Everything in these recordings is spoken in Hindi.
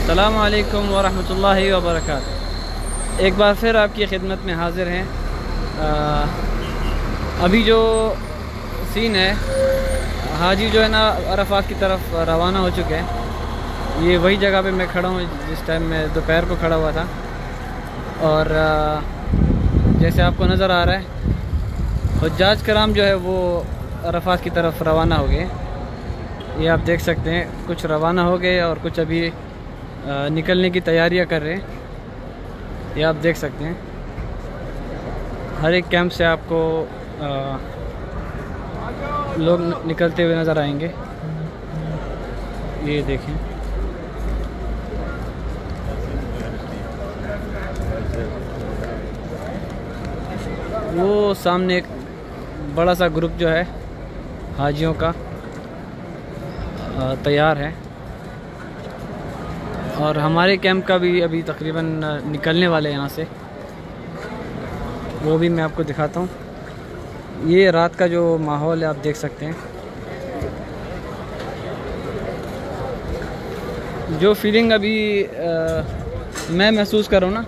अस्सलामु अलैकुम वरहमतुल्लाहि वबरकातुहू। एक बार फिर आपकी खिदमत में हाज़िर हैं। अभी जो सीन है, हाजी जो है ना अरफात की तरफ रवाना हो चुके हैं। ये वही जगह पे मैं खड़ा हूँ जिस टाइम मैं दोपहर को खड़ा हुआ था। और जैसे आपको नज़र आ रहा है, हुज्जाज कराम जो है वो अरफात की तरफ रवाना हो गए। ये आप देख सकते हैं, कुछ रवाना हो गए और कुछ अभी निकलने की तैयारियां कर रहे हैं। ये आप देख सकते हैं, हर एक कैंप से आपको लोग निकलते हुए नज़र आएंगे। ये देखें, वो सामने एक बड़ा सा ग्रुप जो है हाजियों का तैयार है। और हमारे कैंप का भी अभी तकरीबन निकलने वाले हैं यहाँ से, वो भी मैं आपको दिखाता हूँ। ये रात का जो माहौल है आप देख सकते हैं। जो फीलिंग अभी मैं महसूस कर रहा हूँ ना,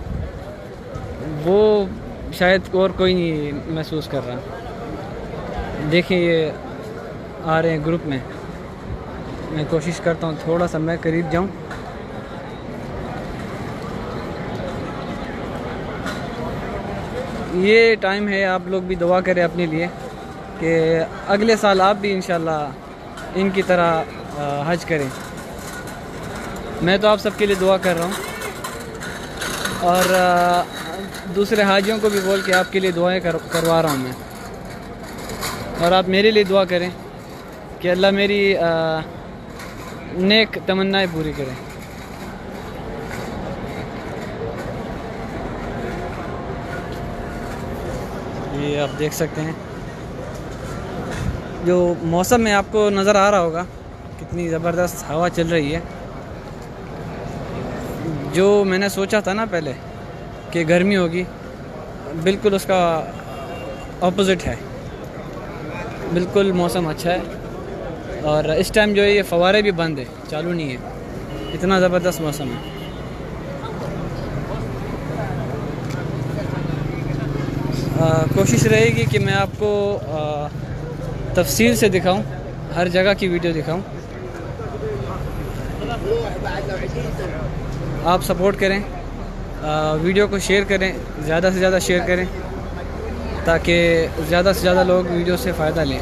वो शायद और कोई नहीं महसूस कर रहा। देखिए, ये आ रहे हैं ग्रुप में। मैं कोशिश करता हूँ थोड़ा सा मैं करीब जाऊँ। ये टाइम है, आप लोग भी दुआ करें अपने लिए कि अगले साल आप भी इंशाल्लाह इनकी तरह हज करें। मैं तो आप सबके लिए दुआ कर रहा हूँ और दूसरे हाजियों को भी बोल के आपके लिए दुआएं करवा रहा हूँ मैं। और आप मेरे लिए दुआ करें कि अल्लाह मेरी नेक तमन्नाएं पूरी करें। ये आप देख सकते हैं, जो मौसम में आपको नज़र आ रहा होगा कितनी ज़बरदस्त हवा चल रही है। जो मैंने सोचा था ना पहले कि गर्मी होगी, बिल्कुल उसका ऑपोजिट है। बिल्कुल मौसम अच्छा है और इस टाइम जो है ये फव्वारे भी बंद है, चालू नहीं है। इतना ज़बरदस्त मौसम है। कोशिश रहेगी कि मैं आपको तफसील से दिखाऊं, हर जगह की वीडियो दिखाऊं। आप सपोर्ट करें, वीडियो को शेयर करें, ज़्यादा से ज़्यादा शेयर करें ताकि ज़्यादा से ज़्यादा लोग वीडियो से फ़ायदा लें।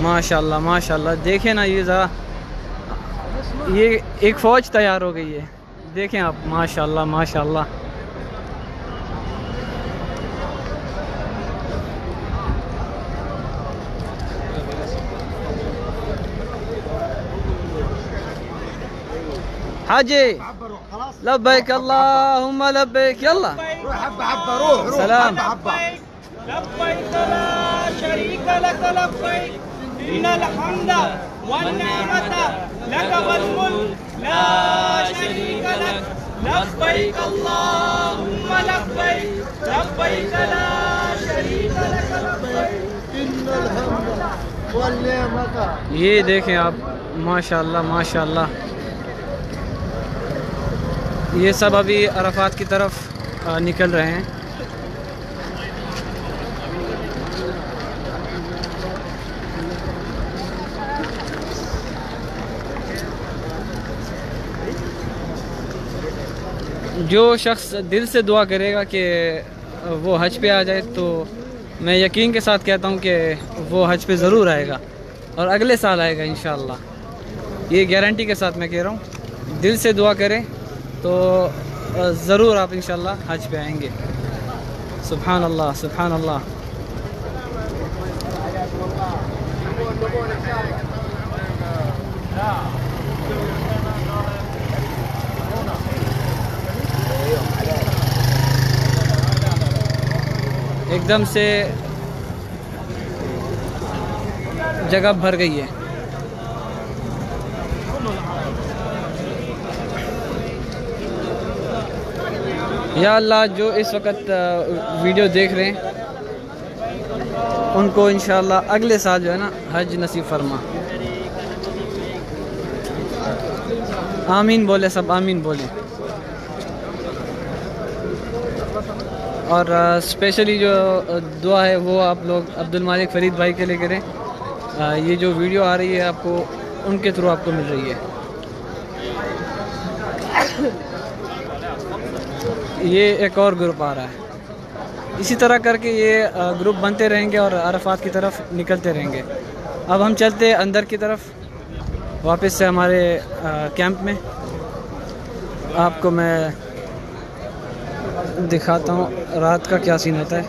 माशाल्लाह माशाल्लाह, देखें ना, ये ज़रा ये एक फ़ौज तैयार हो गई है। देखें आप, माशाल्लाह माशाल्लाह। हाजी लब्बैक अल्लाहुम्मा लब्बैक, यल्ला सलाम। लब्बैक ला शरीक लक लब्बैक इन्नल हम्दा वन निअमत लक वल मुल्क ला शरीक लक लब्बैक अल्लाहुम्मा लब्बैक लब्बैक ला शरीक लक लब्बैक इन्नल हम्दा वल निअमत। ये देखें आप, माशाल्लाह माशाल्लाह। ये सब अभी अरफात की तरफ निकल रहे हैं। जो शख्स दिल से दुआ करेगा कि वो हज पे आ जाए, तो मैं यकीन के साथ कहता हूँ कि वो हज पे ज़रूर आएगा और अगले साल आएगा इंशाअल्लाह। ये गारंटी के साथ मैं कह रहा हूँ। दिल से दुआ करें तो ज़रूर आप इंशाअल्लाह हज पे आएंगे। सुभान अल्लाह सुभान अल्लाह। एकदम से जगह भर गई है। या अल्लाह जो इस वक्त वीडियो देख रहे हैं उनको इंशाअल्लाह अगले साल जो है ना हज नसीब फरमा। आमीन बोले सब, आमीन बोले। और स्पेशली जो दुआ है वो आप लोग अब्दुल मालिक फरीद भाई के लिए करें। ये जो वीडियो आ रही है आपको उनके थ्रू आपको मिल रही है। ये एक और ग्रुप आ रहा है। इसी तरह करके ये ग्रुप बनते रहेंगे और अरफात की तरफ निकलते रहेंगे। अब हम चलते हैं अंदर की तरफ वापस से हमारे कैंप में। आपको मैं दिखाता हूँ रात का क्या सीन होता है।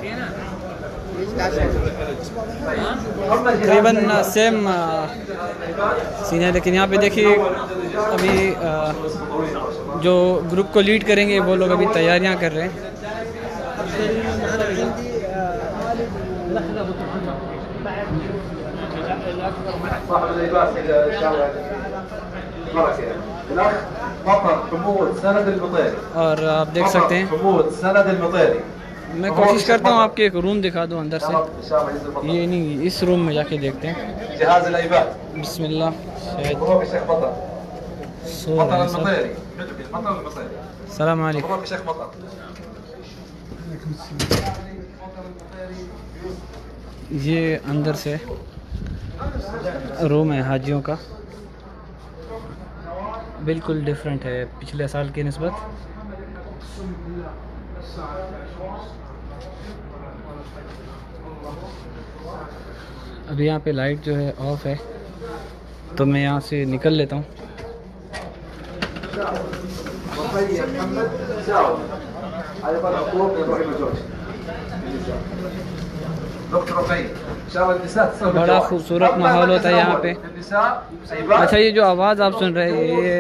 तकरीबन सेम सीन है, लेकिन यहाँ पे देखिए अभी जो ग्रुप को लीड करेंगे वो लोग अभी तैयारियाँ कर रहे हैं। और आप देख सकते हैं मैं कोशिश करता हूँ आपके एक रूम दिखा दूँ अंदर से। ये नहीं, इस रूम में जाके देखते हैं। बिस्मिल्लाह। शायद सो रहे हैं सब। सलाम अलैकुम। ये अंदर से रूम है हाजियों का, बिल्कुल डिफरेंट है पिछले साल की निस्बत। अभी यहाँ पे लाइट जो है ऑफ है, तो मैं यहाँ से निकल लेता हूँ। बड़ा खूबसूरत माहौल होता है यहाँ पे। अच्छा, ये जो आवाज़ आप सुन रहे हैं ये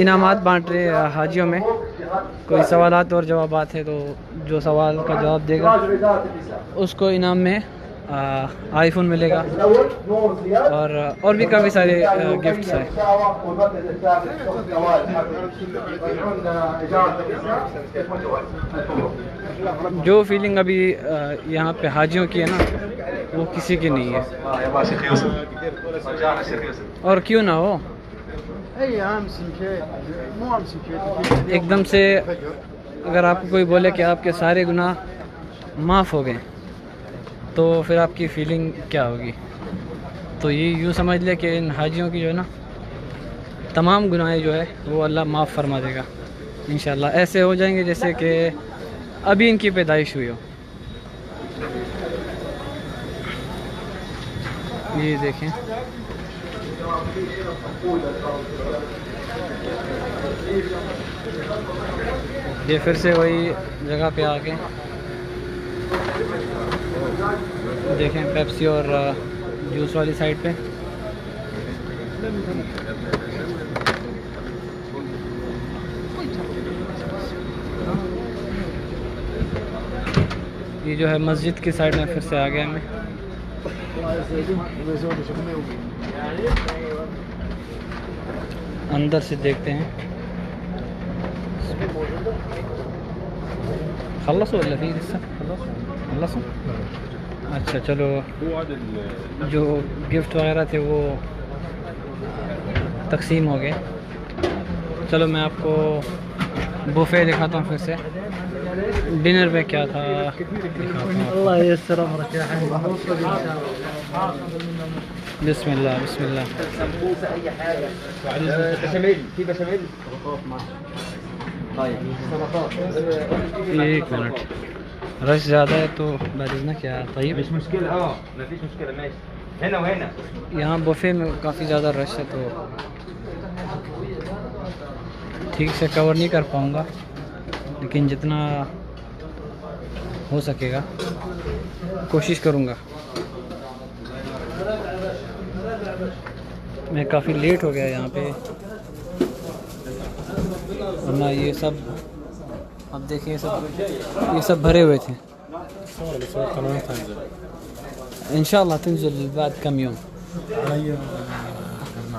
इनामात बांट रहे हैं हाजियों में। कोई सवालात और जवाबात है तो जो सवाल का जवाब देगा उसको इनाम में आईफोन मिलेगा और भी काफ़ी सारे गिफ्ट्स हैं। जो फीलिंग अभी यहाँ पे हाजियों की है ना वो किसी की नहीं है। और क्यों ना हो, एकदम से अगर आपको कोई बोले कि आपके सारे गुनाह माफ़ हो गए तो फिर आपकी फीलिंग क्या होगी। तो ये यूँ समझ ले कि इन हाजियों की जो है ना तमाम गुनाहें जो है वो अल्लाह माफ़ फरमा देगा इंशाल्लाह। ऐसे हो जाएंगे जैसे कि अभी इनकी पैदाइश हुई हो। ये देखें, ये फिर से वही जगह पे आके देखें पेप्सी और जूस वाली साइड पे। ये जो है मस्जिद की साइड में फिर से आ गया मैं। अंदर से देखते हैं। खल्लसो वला फी लसा खल्लसो। अच्छा चलो, जो गिफ्ट वगैरह थे वो तकसीम हो गए। चलो मैं आपको बुफे दिखाता हूँ फिर से। डिनर में क्या था अल्लाह यस्सर अमरक या बिस्मिल्लाह बिस्मिल्लाह। एक मिनट, रश ज़्यादा है तो बारिश ना क्या तयब यहाँ बुफे में काफ़ी ज़्यादा रश है तो ठीक से कवर नहीं कर पाऊँगा, लेकिन जितना हो सकेगा कोशिश करूँगा। मैं काफ़ी लेट हो गया यहाँ पे, वरना ये सब अब देखिए ये सब भरे हुए थे। इंशाल्लाह तंज़िल बाद कम यौम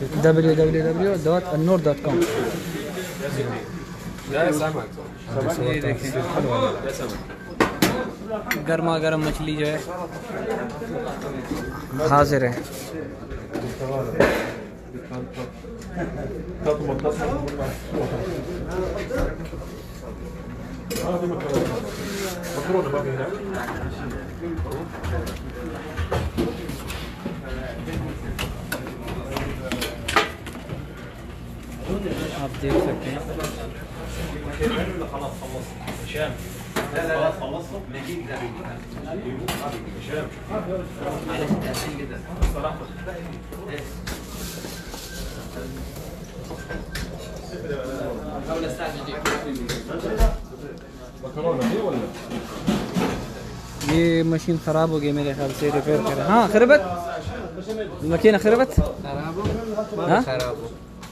www.annoor.com। ये देखें गर्मा गर्म मछली जो है हाजिर है। आप देख सकते हैं ये मशीन ख़राब हो गई मेरे ख्याल से, रिपेयर करें। हाँ खरबत मकीन खरबत हाँ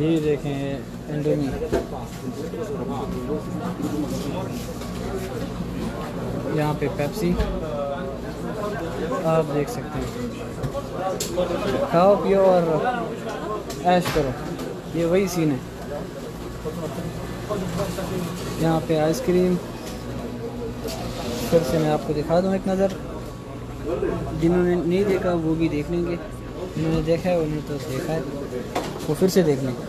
ये देखें इंडोमी, यहाँ पे पेप्सी आप देख सकते हैं। खाओ पियो और ऐश करो, ये वही सीन है। यहाँ पे आइसक्रीम फिर से मैं आपको दिखा दूँ एक नज़र, जिन्होंने नहीं देखा वो भी देख लेंगे, जिन्होंने देखा है उन्होंने तो देखा है वो फिर से देख लेंगे।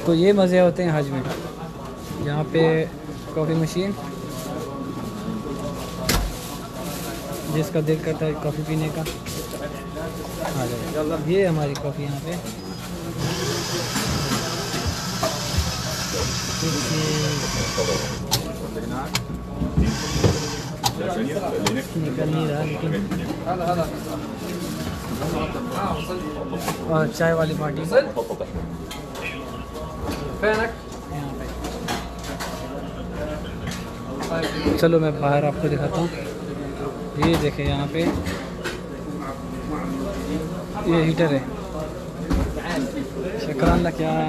तो ये मज़े होते हैं हज में। यहाँ पे कॉफ़ी मशीन, जिसका दिल करता है कॉफ़ी पीने का आ जाए। ये हमारी कॉफ़ी यहाँ पे निकल नहीं रहा, लेकिन और चाय वाली पार्टी यहाँ पे। चलो मैं बाहर आपको दिखाता हूँ। ये देखें यहाँ पे ये हीटर है। शक्रान लक या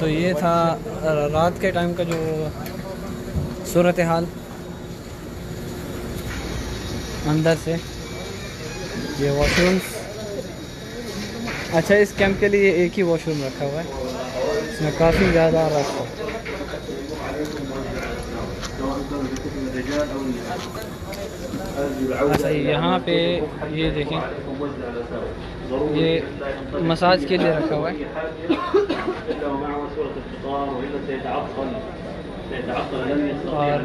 तो ये था रात के टाइम का जो सूरत हाल अंदर से। ये वॉशरूम्स, अच्छा इस कैंप के लिए एक ही वॉशरूम रखा हुआ है, इसमें काफ़ी ज़्यादा रश है। अच्छा यहाँ पे ये देखें, ये मसाज के लिए रखा हुआ है। और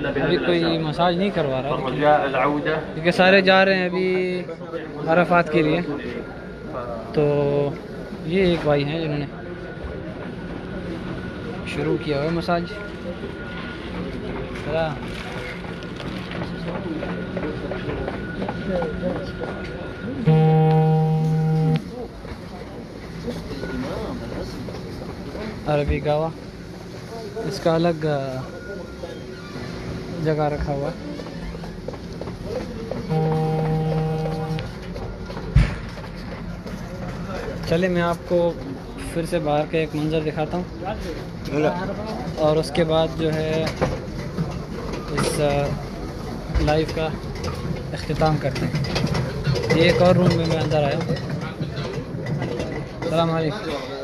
अभी कोई मसाज नहीं करवा रहा क्योंकि सारे जा रहे हैं अभी अरफात के लिए। तो ये एक भाई हैं जिन्होंने शुरू किया हुआ है मसाज। अरबी गावा, इसका अलग जगह रखा हुआ है। चले मैं आपको फिर से बाहर का एक मंज़र दिखाता हूँ और उसके बाद जो है इस लाइव का इख्तिताम करते हैं। ये एक और रूम में मैं अंदर आया हूँ। अस्सलाम वालेकुम।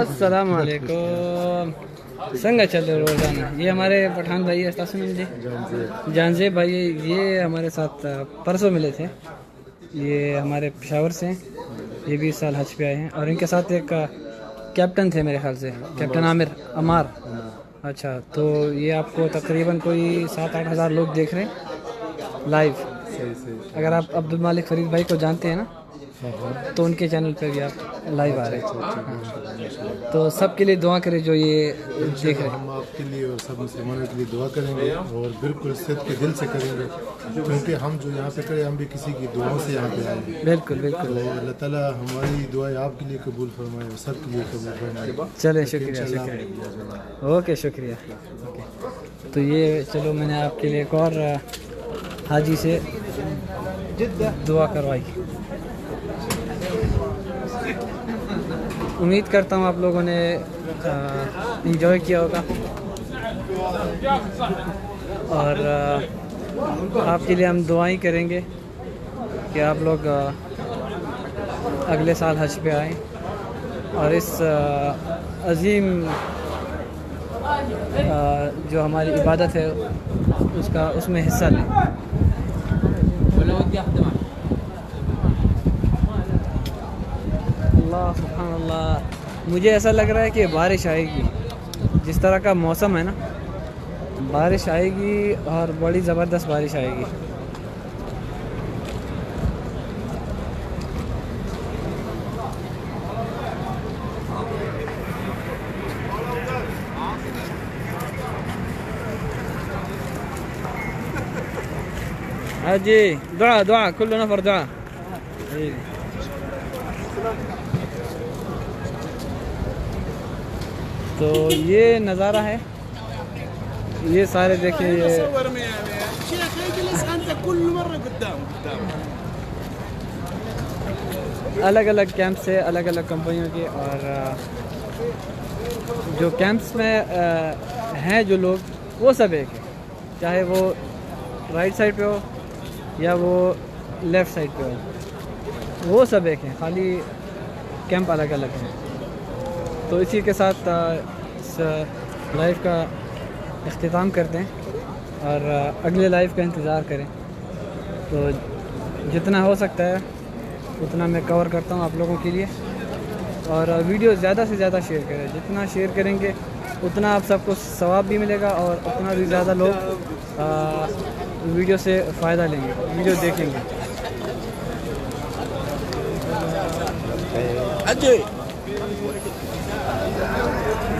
अस्सलाम वालेकुम। संगा चल रहे रोजाना। ये हमारे पठान भाई है जी, जानजे भाई, ये हमारे साथ परसों मिले थे। ये हमारे पेशावर से हैं, ये 20 साल हज पे आए हैं। और इनके साथ एक कैप्टन थे मेरे ख्याल से, कैप्टन आमिर अमार, अच्छा, तो ये आपको तकरीबन कोई 7-8 हज़ार लोग देख रहे हैं लाइव। सही। अगर आप अब्दुल मालिक फरीद भाई को जानते हैं ना, तो उनके चैनल पे भी आप लाइव आ रहे हैं। तो सबके लिए दुआ करें जो ये देख रहे हैं। हम आपके लिए और सब मुसलमानों के लिए दुआ करेंगे और बिल्कुल सिद्ध के दिल से करेंगे, क्योंकि हम जो यहाँ पे करें हम भी किसी की दुआओं से यहाँ पे आए हैं। बिल्कुल बिल्कुल। तो अल्लाह ताला हमारी दुआएं आपके लिए कबूल फरमाए और सब के लिए कबूल फरमाए। चलें, शुक्रिया शुक्रिया। ओके, शुक्रिया। ओके, तो ये चलो मैंने आपके लिए एक और हाजी से दुआ करवाई। उम्मीद करता हूँ आप लोगों ने एंजॉय किया होगा और आपके लिए हम दुआएं करेंगे कि आप लोग अगले साल हज पे आएँ और इस अजीम जो हमारी इबादत है उसमें हिस्सा लें। अल्लाह सुभान अल्लाह, मुझे ऐसा लग रहा है कि बारिश आएगी। जिस तरह का मौसम है ना, बारिश आएगी और बड़ी ज़बरदस्त बारिश आएगी। हाजी दुआ दुआ कुल्लू नफर दुआ। तो ये नज़ारा है, ये सारे देखिए, ये अलग अलग कैंप से अलग अलग कंपनियों के, और जो कैंप्स में हैं जो लोग, वो सब एक है, चाहे वो राइट साइड पे हो या वो लेफ़्ट साइड पे हो, वो सब एक हैं, खाली कैंप अलग अलग हैं। तो इसी के साथ इस लाइव का इख्तिताम करते हैं और अगले लाइव का इंतज़ार करें। तो जितना हो सकता है उतना मैं कवर करता हूँ आप लोगों के लिए, और वीडियो ज़्यादा से ज़्यादा शेयर करें। जितना शेयर करेंगे उतना आप सबको सवाब भी मिलेगा और उतना भी ज़्यादा लोग वीडियो से फ़ायदा लेंगे, वीडियो देखेंगे।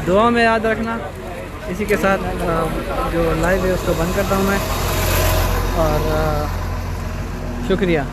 दुआ में याद रखना। इसी के साथ जो लाइव है उसको बंद करता हूँ मैं, और शुक्रिया।